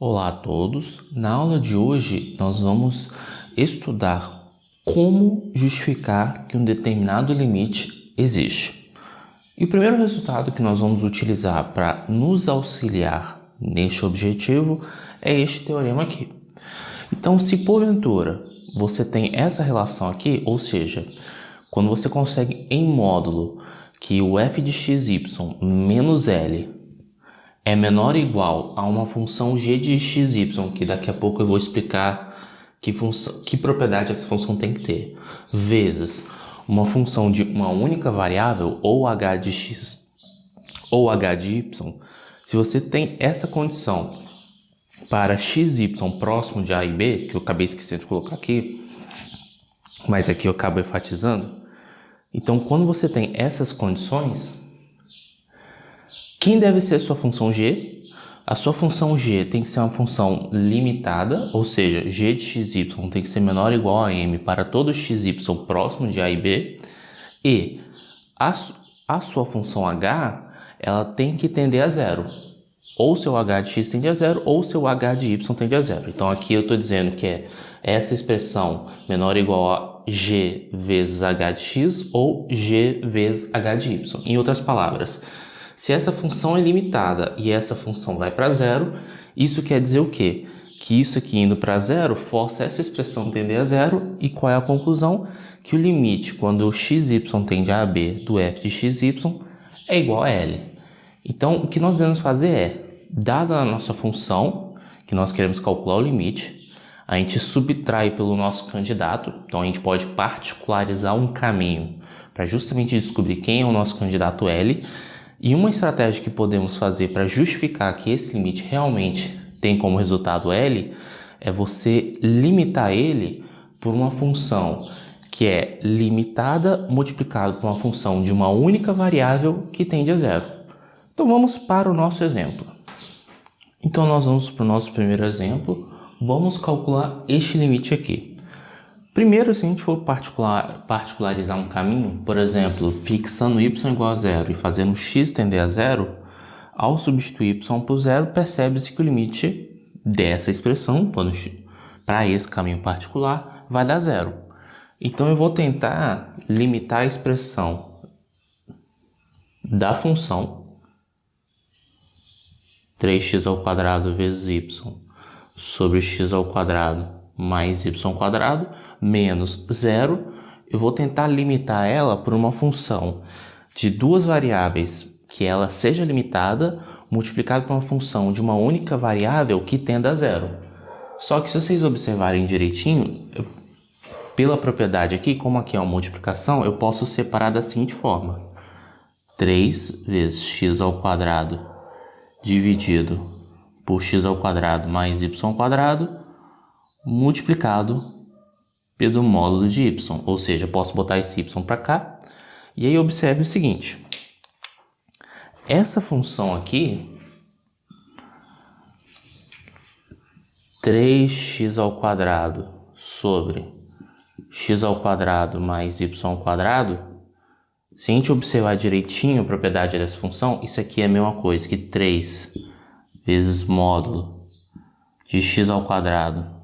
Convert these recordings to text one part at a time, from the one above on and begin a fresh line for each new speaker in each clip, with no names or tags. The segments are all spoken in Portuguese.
Olá a todos! Na aula de hoje nós vamos estudar como justificar que um determinado limite existe. E o primeiro resultado que nós vamos utilizar para nos auxiliar neste objetivo é este teorema aqui. Então, se porventura você tem essa relação aqui, ou seja, quando você consegue em módulo que o f de xy menos L é menor ou igual a uma função g de xy, que daqui a pouco eu vou explicar que propriedade essa função tem que ter, vezes uma função de uma única variável, ou h de x ou h de y. Se você tem essa condição para xy próximo de a e b, que eu acabei esquecendo de colocar aqui, mas aqui eu acabo enfatizando, então quando você tem essas condições, quem deve ser a sua função g? A sua função g tem que ser uma função limitada, ou seja, g de xy tem que ser menor ou igual a m para todo xy próximo de a e b. E a sua função h, ela tem que tender a zero. Ou seu h de x tende a zero, ou seu h de y tende a zero. Então aqui eu estou dizendo que é essa expressão menor ou igual a g vezes h de x ou g vezes h de y. Em outras palavras, se essa função é limitada e essa função vai para zero, isso quer dizer o quê? Que isso aqui indo para zero força essa expressão tender a zero. E qual é a conclusão? Que o limite quando o xy tende a b do f de xy é igual a L. Então, o que nós devemos fazer é, dada a nossa função, que nós queremos calcular o limite, a gente subtrai pelo nosso candidato. Então, a gente pode particularizar um caminho para justamente descobrir quem é o nosso candidato L. E uma estratégia que podemos fazer para justificar que esse limite realmente tem como resultado L é você limitar ele por uma função que é limitada multiplicado por uma função de uma única variável que tende a zero. Então vamos para o nosso exemplo. Então nós vamos para o nosso primeiro exemplo, vamos calcular este limite aqui. Primeiro, se a gente for particularizar um caminho, por exemplo, fixando y igual a zero e fazendo x tender a zero, ao substituir y por zero, percebe-se que o limite dessa expressão, para esse caminho particular, vai dar zero. Então eu vou tentar limitar a expressão da função 3x² vezes y sobre x² mais y² menos zero. Eu vou tentar limitar ela por uma função de duas variáveis que ela seja limitada multiplicado por uma função de uma única variável que tenda a zero. Só que se vocês observarem direitinho, pela propriedade aqui, como aqui é uma multiplicação, eu posso separar da seguinte forma: 3 vezes x² dividido por x² mais y² multiplicado pelo módulo de y, ou seja, eu posso botar esse y para cá. E aí observe o seguinte: essa função aqui, 3x² sobre x² mais y², se a gente observar direitinho a propriedade dessa função, isso aqui é a mesma coisa que 3 vezes módulo de x²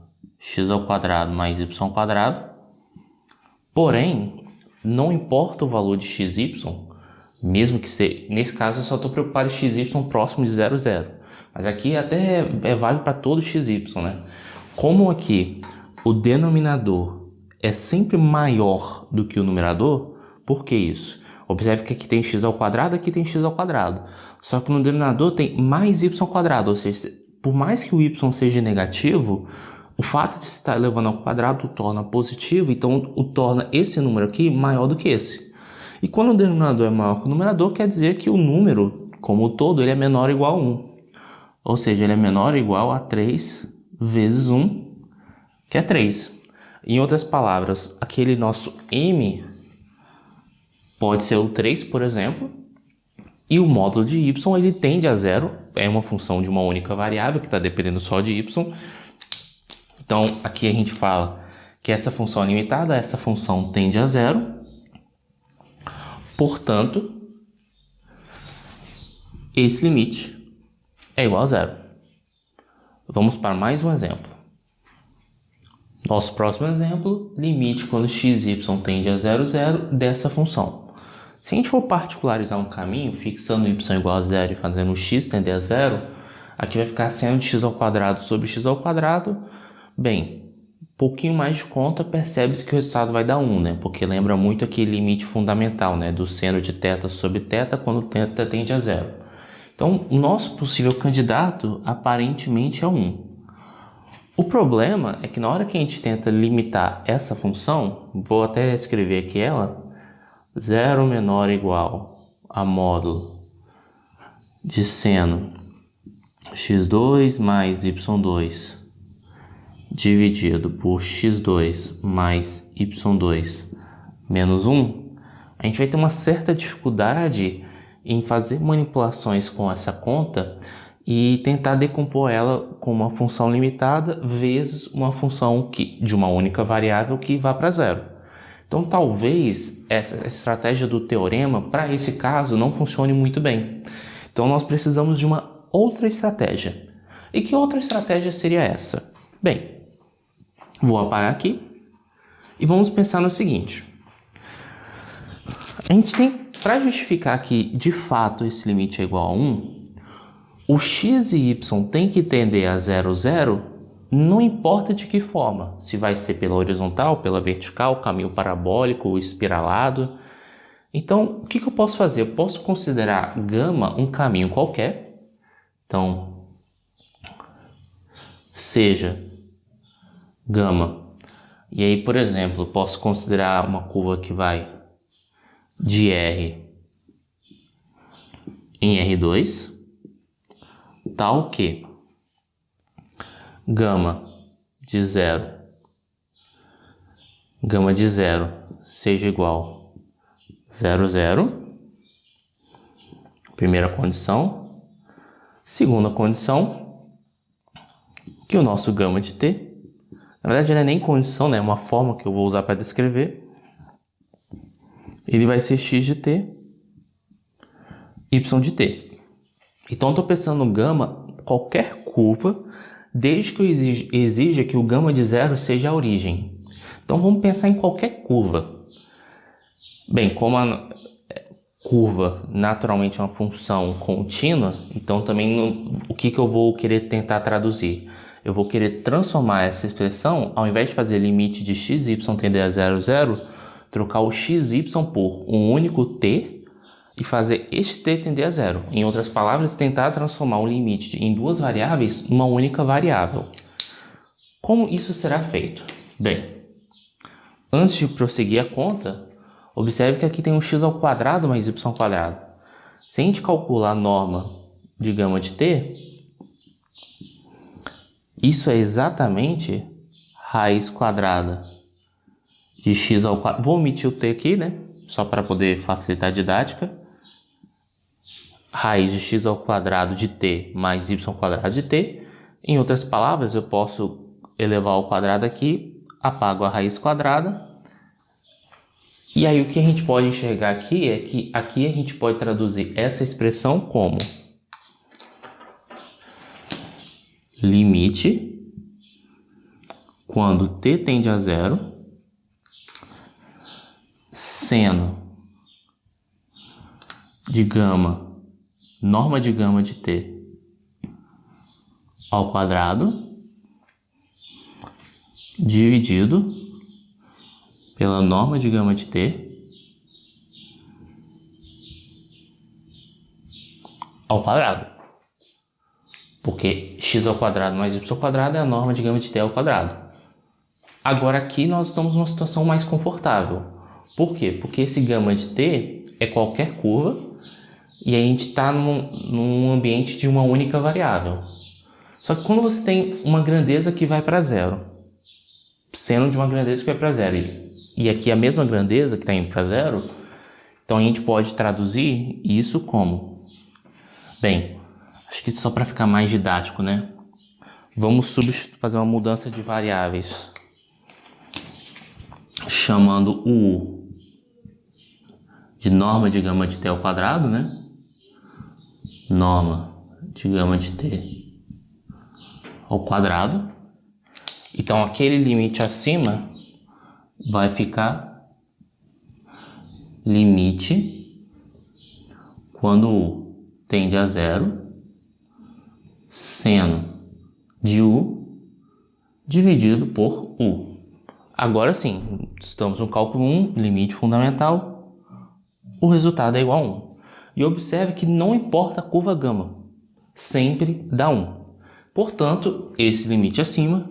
mais y², porém, não importa o valor de xy, mesmo que seja, nesse caso eu só estou preocupado em xy próximo de 0, 0, mas aqui até é válido para todo xy, né? Como aqui o denominador é sempre maior do que o numerador, por que isso? Observe que aqui tem x², aqui tem x², só que no denominador tem mais y², ou seja, por mais que o y seja negativo, o fato de se estar elevando ao quadrado torna positivo, então o torna esse número aqui maior do que esse. E quando o denominador é maior que o numerador, quer dizer que o número, como um todo, ele é menor ou igual a 1. Ou seja, ele é menor ou igual a 3 vezes 1, que é 3. Em outras palavras, aquele nosso m pode ser o 3, por exemplo, e o módulo de y ele tende a zero, é uma função de uma única variável que está dependendo só de y. Então, aqui a gente fala que essa função é limitada, essa função tende a zero. Portanto, esse limite é igual a zero. Vamos para mais um exemplo. Nosso próximo exemplo, limite quando x e y tende a 0, 0 dessa função. Se a gente for particularizar um caminho, fixando y igual a 0 e fazendo o x tender a 0, aqui vai ficar seno de x ao quadrado sobre x ao quadrado. Bem, um pouquinho mais de conta, percebe-se que o resultado vai dar 1, né? Porque lembra muito aquele limite fundamental, né? Do seno de θ sobre θ quando θ tende a 0. Então, o nosso possível candidato aparentemente é 1. O problema é que na hora que a gente tenta limitar essa função, vou até escrever aqui ela, 0 menor ou igual a módulo de seno x2 mais y2 dividido por x2 mais y2 menos 1, a gente vai ter uma certa dificuldade em fazer manipulações com essa conta e tentar decompor ela com uma função limitada vezes uma função de uma única variável que vá para zero. Então, talvez essa estratégia do teorema, para esse caso, não funcione muito bem. Então, nós precisamos de uma outra estratégia. E que outra estratégia seria essa? Bem, vou apagar aqui e vamos pensar no seguinte. A gente tem, para justificar que de fato esse limite é igual a 1, o x e y tem que tender a 0, 0, não importa de que forma. Se vai ser pela horizontal, pela vertical, caminho parabólico ou espiralado. Então, o que eu posso fazer? Eu posso considerar gama um caminho qualquer. Então, seja gama. E aí, por exemplo, eu posso considerar uma curva que vai de R em R2, tal que gama de 0 seja igual a 0, 0. Primeira condição. Segunda condição, que o nosso gama de t, na verdade não é nem condição, né? É uma forma que eu vou usar para descrever. Ele vai ser x de t, y de t. Então, estou pensando no gama, qualquer curva, desde que eu exija que o gama de 0 seja a origem. Então, vamos pensar em qualquer curva. Bem, como a curva naturalmente é uma função contínua, então também o que eu vou querer tentar traduzir? Eu vou querer transformar essa expressão, ao invés de fazer limite de x e y tender a 0, 0, trocar o x e y por um único t e fazer este t tender a 0. Em outras palavras, tentar transformar um limite em duas variáveis numa única variável. Como isso será feito? Bem, antes de prosseguir a conta, observe que aqui tem um x ao quadrado mais y ao quadrado. Se a gente calcular a norma de gama de t, isso é exatamente raiz quadrada de x ao quadrado. Vou omitir o t aqui, né? Só para poder facilitar a didática. Raiz de x ao quadrado de t mais y ao quadrado de t. Em outras palavras, eu posso elevar ao quadrado aqui, apago a raiz quadrada. E aí o que a gente pode enxergar aqui é que aqui a gente pode traduzir essa expressão como limite quando t tende a 0, seno de gama, norma de gama de t ao quadrado, dividido pela norma de gama de t ao quadrado. Porque x ao quadrado mais y ao quadrado é a norma de gama de t ao quadrado. Agora aqui nós estamos numa situação mais confortável. Por quê? Porque esse gama de t é qualquer curva e a gente está num ambiente de uma única variável. Só que quando você tem uma grandeza que vai para zero, seno de uma grandeza que vai para zero, e aqui a mesma grandeza que está indo para zero, então a gente pode traduzir isso como... Bem, acho que só para ficar mais didático, né? Vamos fazer uma mudança de variáveis, chamando o U de norma de gama de t ao quadrado, né? Norma de gama de t ao quadrado. Então, aquele limite acima vai ficar limite quando u tende a zero, seno de u dividido por u. Agora sim, estamos no cálculo 1, limite fundamental, o resultado é igual a 1. E observe que não importa a curva gama, sempre dá 1. Portanto, esse limite acima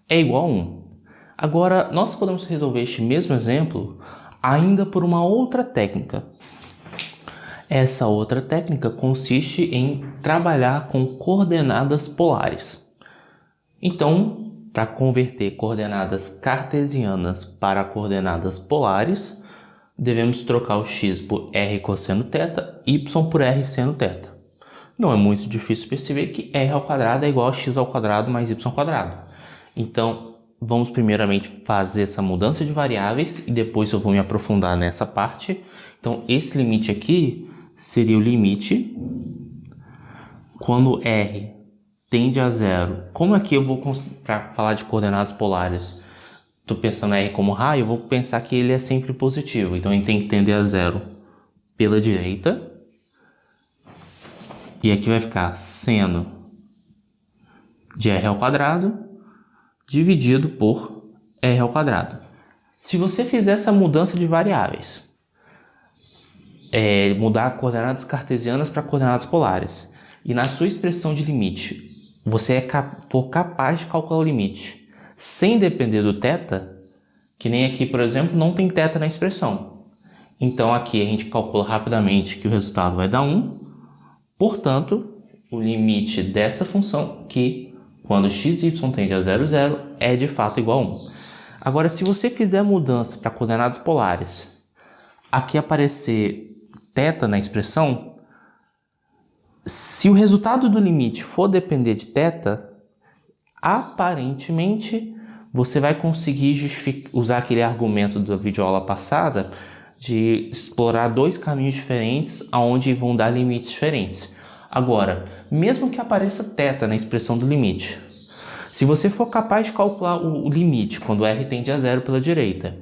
é igual a 1. Agora, nós podemos resolver este mesmo exemplo ainda por uma outra técnica. Essa outra técnica consiste em trabalhar com coordenadas polares. Então, para converter coordenadas cartesianas para coordenadas polares, devemos trocar o x por r cosseno θ, y por r seno θ. Não é muito difícil perceber que r ao quadrado é igual a x ao quadrado mais y ao quadrado. Então, vamos primeiramente fazer essa mudança de variáveis e depois eu vou me aprofundar nessa parte. Então, esse limite aqui seria o limite quando r tende a zero. Como aqui eu vou, para falar de coordenadas polares, estou pensando r como raio, eu vou pensar que ele é sempre positivo. Então, ele tem que tender a zero pela direita. E aqui vai ficar seno de r ao quadrado dividido por r ao quadrado. Se você fizer essa mudança de variáveis, mudar coordenadas cartesianas para coordenadas polares, e na sua expressão de limite você for capaz de calcular o limite sem depender do θ, que nem aqui, por exemplo, não tem θ na expressão. Então aqui a gente calcula rapidamente que o resultado vai dar 1. Portanto, o limite dessa função, que quando xy tende a 0, 0, é de fato igual a 1. Agora, se você fizer a mudança para coordenadas polares, aqui aparecer θ na expressão, se o resultado do limite for depender de θ, aparentemente você vai conseguir usar aquele argumento da videoaula passada de explorar dois caminhos diferentes onde vão dar limites diferentes. Agora, mesmo que apareça θ na expressão do limite, se você for capaz de calcular o limite quando r tende a zero pela direita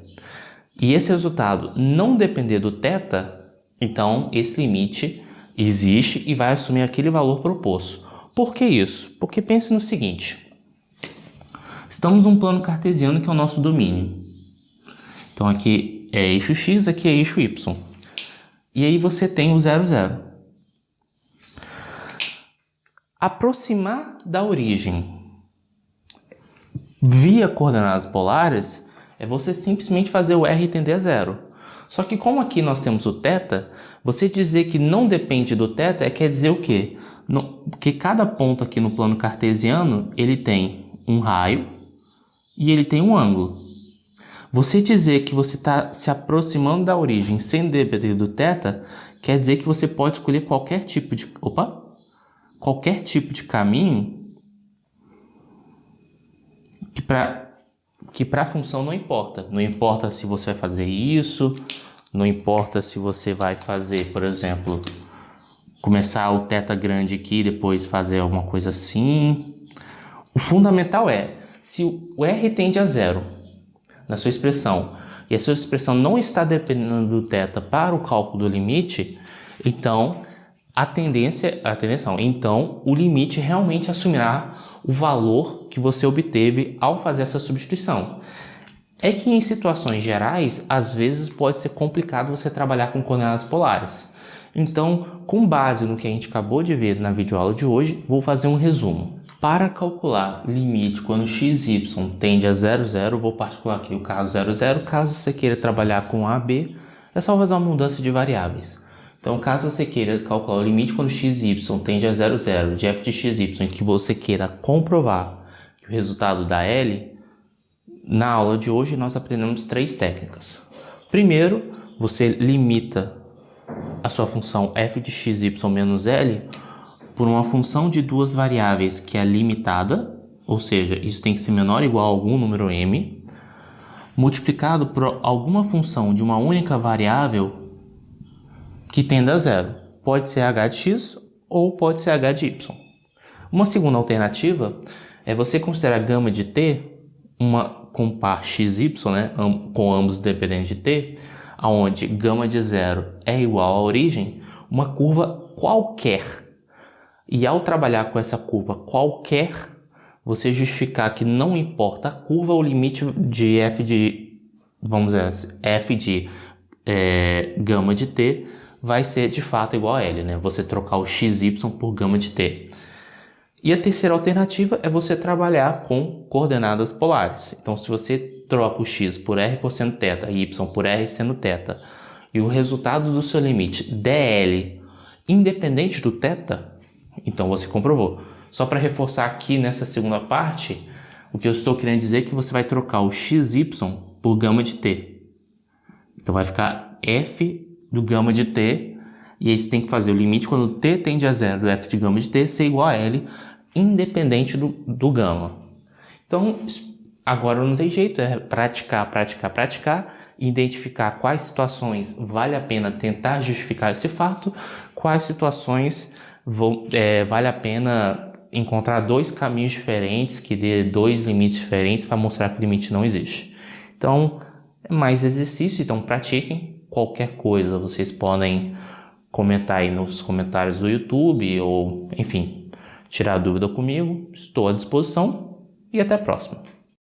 e esse resultado não depender do θ, então esse limite existe e vai assumir aquele valor proposto. Por que isso? Porque pense no seguinte: estamos num plano cartesiano que é o nosso domínio. Então aqui é eixo x, aqui é eixo y. E aí você tem o 0, 0. Aproximar da origem via coordenadas polares é você simplesmente fazer o r tender a zero. Só que como aqui nós temos o θ, você dizer que não depende do θ quer dizer o quê? Que cada ponto aqui no plano cartesiano ele tem um raio e ele tem um ângulo. Você dizer que você está se aproximando da origem sem depender do θ quer dizer que você pode escolher qualquer tipo de caminho que para a função não importa. Não importa se você vai fazer isso, não importa se você vai fazer, por exemplo, começar o θ grande aqui e depois fazer alguma coisa assim. O fundamental é, se o r tende a zero na sua expressão e a sua expressão não está dependendo do θ para o cálculo do limite, então então o limite realmente assumirá o valor que você obteve ao fazer essa substituição. É que em situações gerais, às vezes pode ser complicado você trabalhar com coordenadas polares. Então, com base no que a gente acabou de ver na videoaula de hoje, vou fazer um resumo. Para calcular limite quando xy tende a 0, 0, vou particular aqui o caso 0, 0. Caso você queira trabalhar com a, b, é só fazer uma mudança de variáveis. Então, caso você queira calcular o limite quando xy tende a 0, 0 de f de xy, em que você queira comprovar que o resultado dá L, na aula de hoje nós aprendemos 3 técnicas. Primeiro, você limita a sua função f de xy menos L por uma função de duas variáveis que é limitada, ou seja, isso tem que ser menor ou igual a algum número m, multiplicado por alguma função de uma única variável que tenda a zero. Pode ser h de x ou pode ser h de y. Uma segunda alternativa é você considerar a gama de t com par xy, né, com ambos dependentes de t, onde gama de 0 é igual à origem, uma curva qualquer. E ao trabalhar com essa curva qualquer, você justificar que não importa a curva, o limite de f de, vamos dizer assim, f de gama de t vai ser de fato igual a L, né? Você trocar o xy por gama de t. E a terceira alternativa é você trabalhar com coordenadas polares. Então, se você troca o x por r cosseno θ e y por r seno θ, e o resultado do seu limite dl independente do θ, então você comprovou. Só para reforçar aqui nessa segunda parte, o que eu estou querendo dizer é que você vai trocar o xy por gama de t. Então vai ficar f do gama de t, e aí você tem que fazer o limite quando t tende a 0 do f de gama de t ser igual a L, independente do gama. Então, agora não tem jeito, é praticar, identificar quais situações vale a pena tentar justificar esse fato, quais situações vale a pena encontrar dois caminhos diferentes, que dê dois limites diferentes para mostrar que o limite não existe. Então, é mais exercício, então pratiquem. Qualquer coisa vocês podem comentar aí nos comentários do YouTube ou, enfim, tirar dúvida comigo. Estou à disposição e até a próxima.